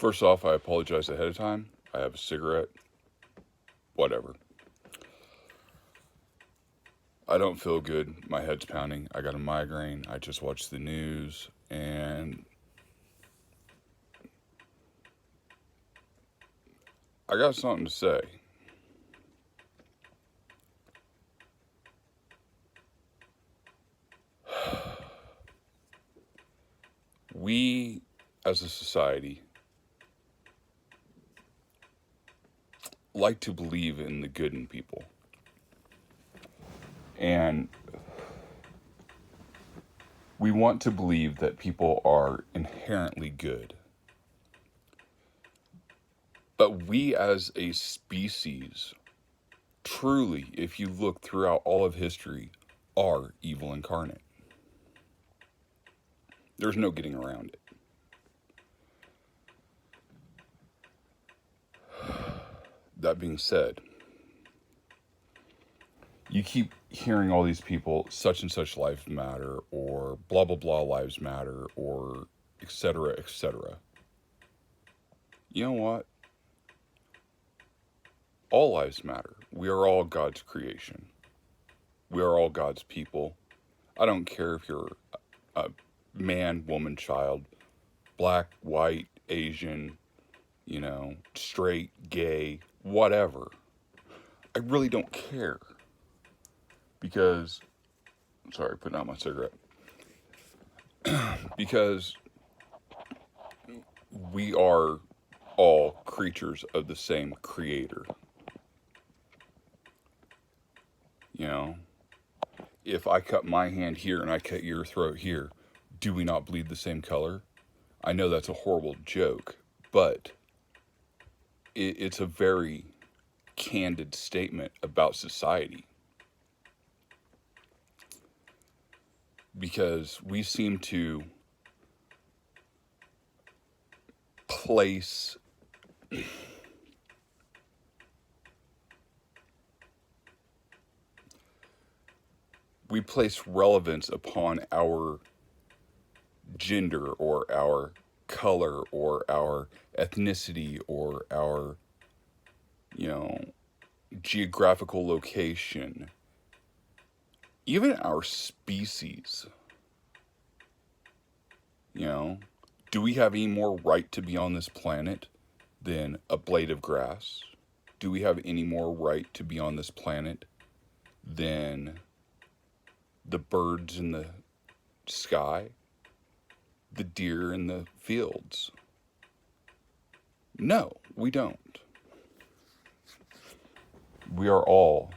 First off, I apologize ahead of time. I have a cigarette. Whatever. I don't feel good. My head's pounding. I got a migraine. I just watched the news and I got something to say. We, as a society, like to believe in the good in people. And we want to believe that people are inherently good. But we as a species, truly, if you look throughout all of history, are evil incarnate. There's no getting around it. That being said, you keep hearing all these people, such and such lives matter, or blah, blah, blah lives matter, or etc., etc. You know what? All lives matter. We are all God's creation. We are all God's people. I don't care if you're a man, woman, child, black, white, Asian, straight, gay, whatever. I really don't care. Because, sorry, putting out my cigarette. Because we are all creatures of the same creator. If I cut my hand here and I cut your throat here, do we not bleed the same color? I know that's a horrible joke, but it's a very candid statement about society. Because we seem to place relevance upon our gender or our color or our ethnicity or our geographical location, even our species. Do we have any more right to be on this planet than a blade of grass? Do we have any more right to be on this planet than the birds in the sky, the deer in the fields? No, we don't. We are all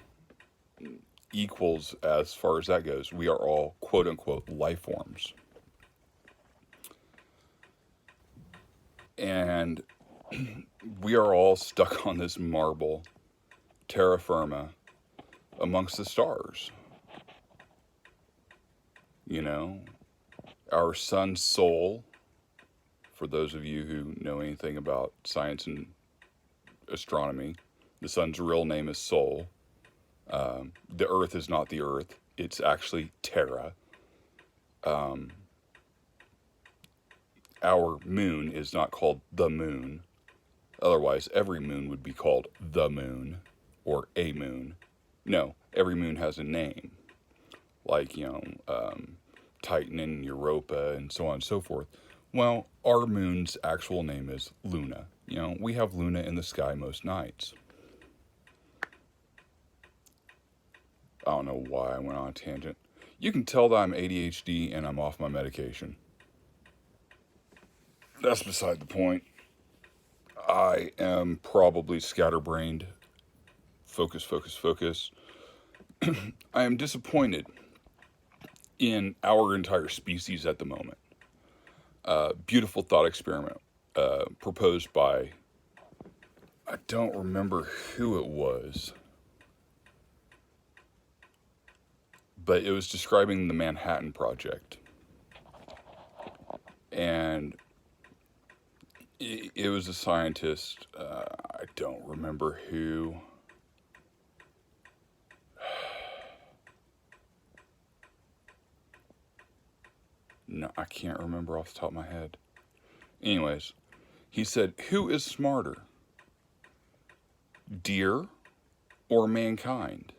equals as far as that goes. We are all quote unquote life forms. And we are all stuck on this marble, terra firma, amongst the stars. Our sun's soul, for those of you who know anything about science and astronomy, the sun's real name is Sol. The earth is not the earth. It's actually Terra. Our moon is not called the moon. Otherwise, every moon would be called the moon or a moon. No, every moon has a name. Like, Titan and Europa and so on and so forth. Well, our moon's actual name is Luna. We have Luna in the sky most nights. I don't know why I went on a tangent. You can tell that I'm ADHD and I'm off my medication. That's beside the point. I am probably scatterbrained. Focus, focus, focus. I am disappointed in our entire species at the moment. Beautiful thought experiment proposed by, I don't remember who it was, but it was describing the Manhattan Project. And it was a scientist, I don't remember who. No, I can't remember off the top of my head. Anyways, He said, who is smarter, deer or mankind?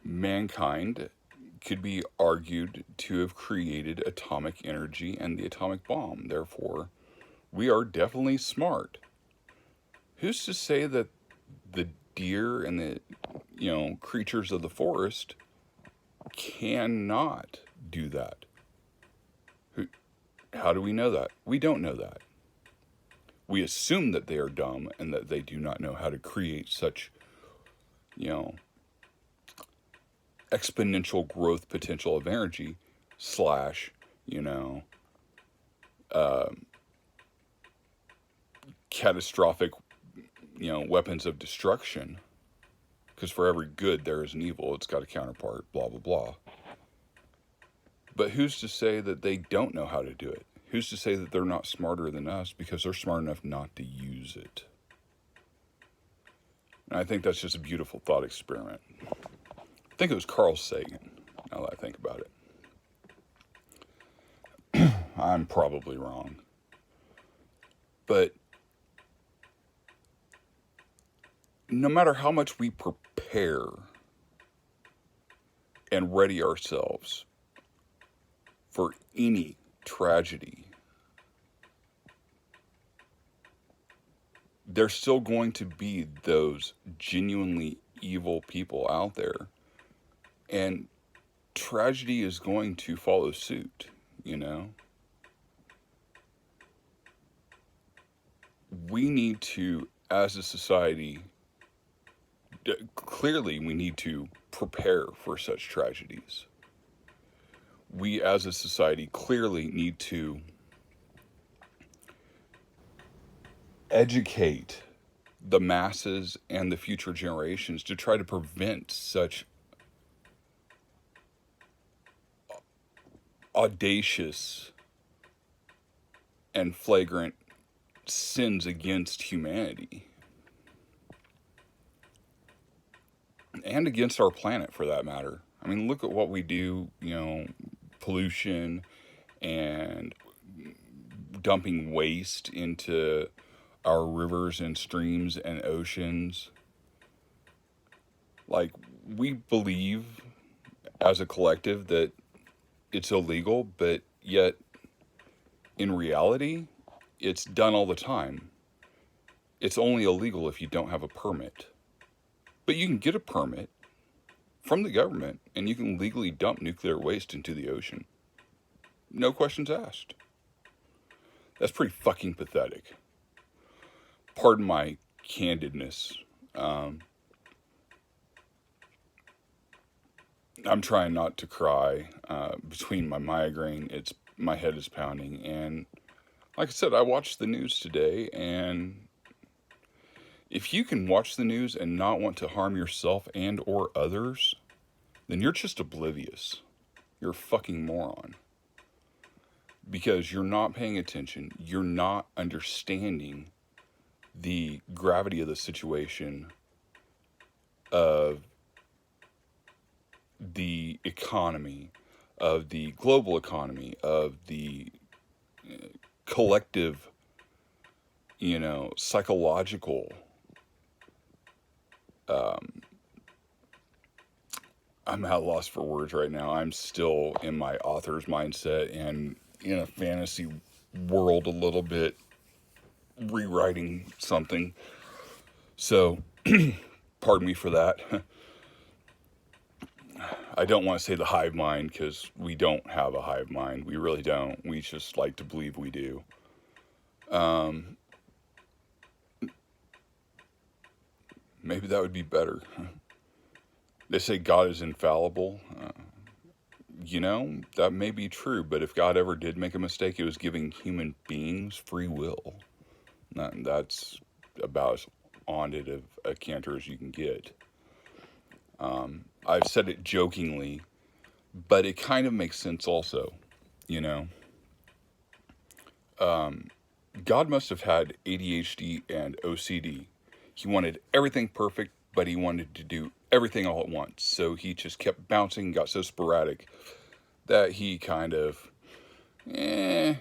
Mankind could be argued to have created atomic energy and the atomic bomb. Therefore, we are definitely smart. Who's to say that the deer and the, creatures of the forest cannot do that? How do we know that? We don't know that. We assume that they are dumb and that they do not know how to create such, exponential growth potential of energy / catastrophic, weapons of destruction. Because for every good there is an evil. It's got a counterpart, blah, blah, blah. But who's to say that they don't know how to do it? Who's to say that they're not smarter than us because they're smart enough not to use it? And I think that's just a beautiful thought experiment. I think it was Carl Sagan, now that I think about it. I'm probably wrong. But no matter how much we prepare and ready ourselves for any tragedy, there's still going to be those genuinely evil people out there. And tragedy is going to follow suit, We need to, as a society, clearly we need to prepare for such tragedies. We as a society clearly need to educate the masses and the future generations to try to prevent such audacious and flagrant sins against humanity. And against our planet, for that matter. I mean, look at what we do, pollution and dumping waste into our rivers and streams and oceans. Like, we believe as a collective that it's illegal, but yet in reality, it's done all the time. It's only illegal if you don't have a permit. But you can get a permit from the government and you can legally dump nuclear waste into the ocean. No questions asked. That's pretty fucking pathetic. Pardon my candidness. I'm trying not to cry. Between my migraine, my head is pounding. And like I said, I watched the news today, and if you can watch the news and not want to harm yourself and or others, then you're just oblivious. You're a fucking moron. Because you're not paying attention. You're not understanding the gravity of the situation, of the economy, of the global economy, of the collective, psychological, I'm at a loss for words right now. I'm still in my author's mindset and in a fantasy world a little bit, rewriting something. So, pardon me for that. I don't want to say the hive mind, because we don't have a hive mind. We really don't. We just like to believe we do. Maybe that would be better. They say God is infallible. That may be true, but if God ever did make a mistake, it was giving human beings free will. That's about as on it of a canter as you can get. I've said it jokingly, but it kind of makes sense also, God must have had ADHD and OCD. He wanted everything perfect, but he wanted to do everything all at once. So he just kept bouncing and got so sporadic that he kind of, he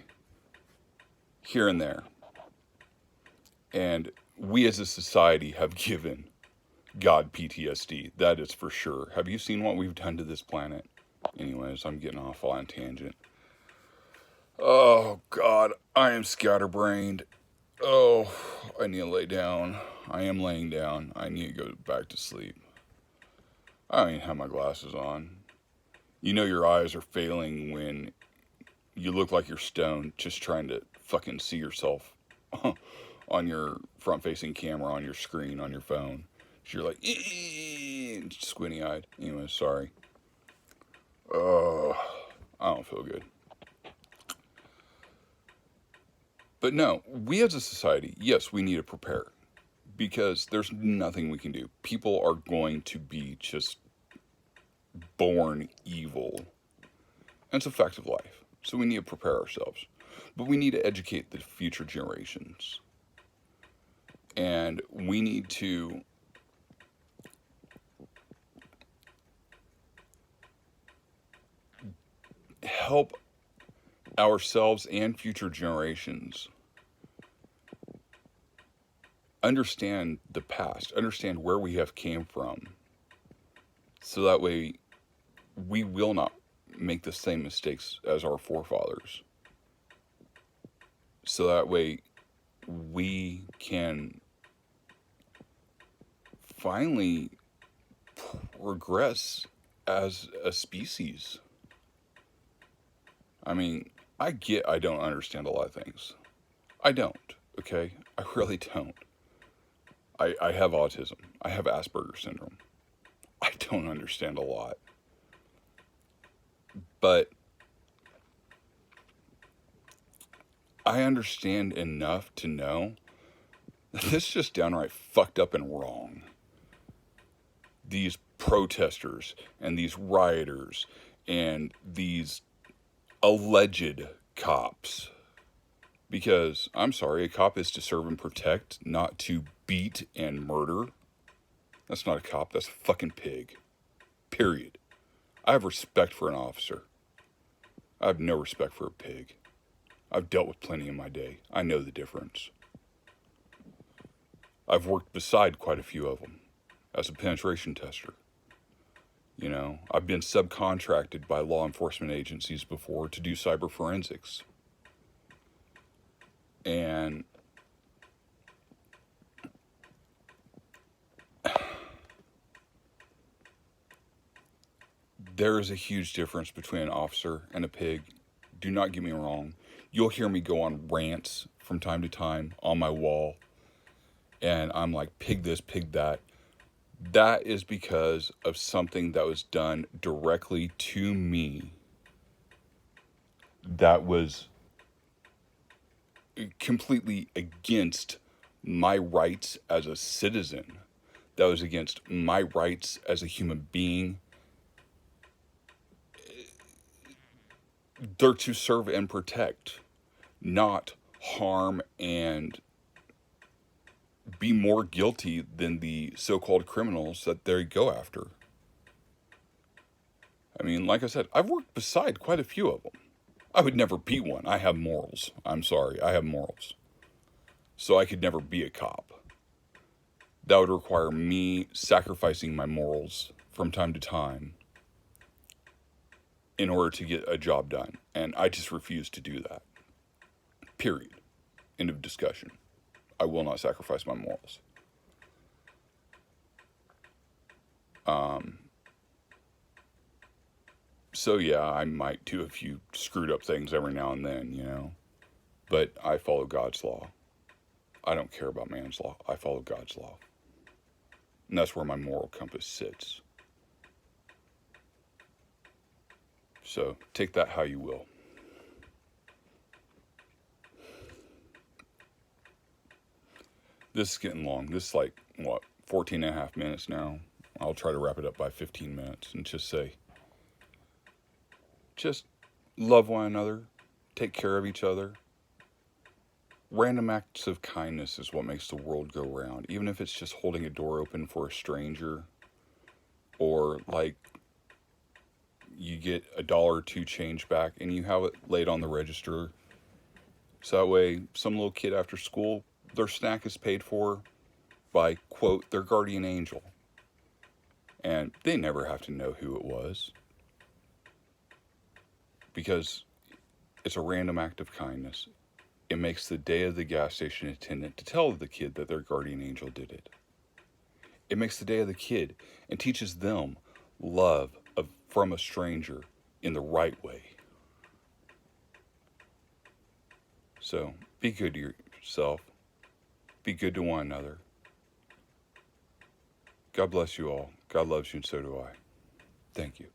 here and there. And we as a society have given God PTSD. That is for sure. Have you seen what we've done to this planet? Anyways, I'm getting off on a tangent. Oh, God. I am scatterbrained. Oh, I need to lay down. I am laying down. I need to go back to sleep. I don't even have my glasses on. You know your eyes are failing when you look like you're stoned just trying to fucking see yourself on your front-facing camera, on your screen, on your phone. So you're like, squinty-eyed. Anyway, sorry. I don't feel good. But no, we as a society, yes, we need to prepare. Because there's nothing we can do. People are going to be just born evil. And it's a fact of life. So we need to prepare ourselves. But we need to educate the future generations. And we need to help ourselves and future generations understand the past, understand where we have came from, so that way we will not make the same mistakes as our forefathers. So that way we can finally progress as a species. I mean, I don't understand a lot of things. I don't, okay? I really don't. I have autism. I have Asperger's syndrome. I don't understand a lot. But I understand enough to know that this is just downright fucked up and wrong. These protesters and these rioters and these alleged cops. Because, I'm sorry, a cop is to serve and protect, not to beat and murder. That's not a cop, that's a fucking pig. Period. I have respect for an officer. I have no respect for a pig. I've dealt with plenty in my day. I know the difference. I've worked beside quite a few of them as a penetration tester. You know, I've been subcontracted by law enforcement agencies before to do cyber forensics. And there is a huge difference between an officer and a pig. Do not get me wrong. You'll hear me go on rants from time to time on my wall. And I'm like, pig this, pig that. That is because of something that was done directly to me that was completely against my rights as a citizen. That was against my rights as a human being. They're to serve and protect, not harm and be more guilty than the so-called criminals that they go after. I mean, like I said, I've worked beside quite a few of them. I would never be one. I have morals. I'm sorry, I have morals. So I could never be a cop. That would require me sacrificing my morals from time to time in order to get a job done. And I just refuse to do that. Period. End of discussion. I will not sacrifice my morals. So yeah, I might do a few screwed up things every now and then, you know. But I follow God's law. I don't care about man's law. I follow God's law. And that's where my moral compass sits. So take that how you will. This is getting long. This is like, 14 and a half minutes now. I'll try to wrap it up by 15 minutes and just say, just love one another, take care of each other. Random acts of kindness is what makes the world go round. Even if it's just holding a door open for a stranger, or like you get $1 or $2 change back and you have it laid on the register So that way, some little kid after school, their snack is paid for by, quote, their guardian angel. And they never have to know who it was because it's a random act of kindness. It makes the day of the gas station attendant to tell the kid that their guardian angel did it. It makes the day of the kid and teaches them from a stranger in the right way. So be good to yourself. Be good to one another. God bless you all. God loves you, and so do I. Thank you.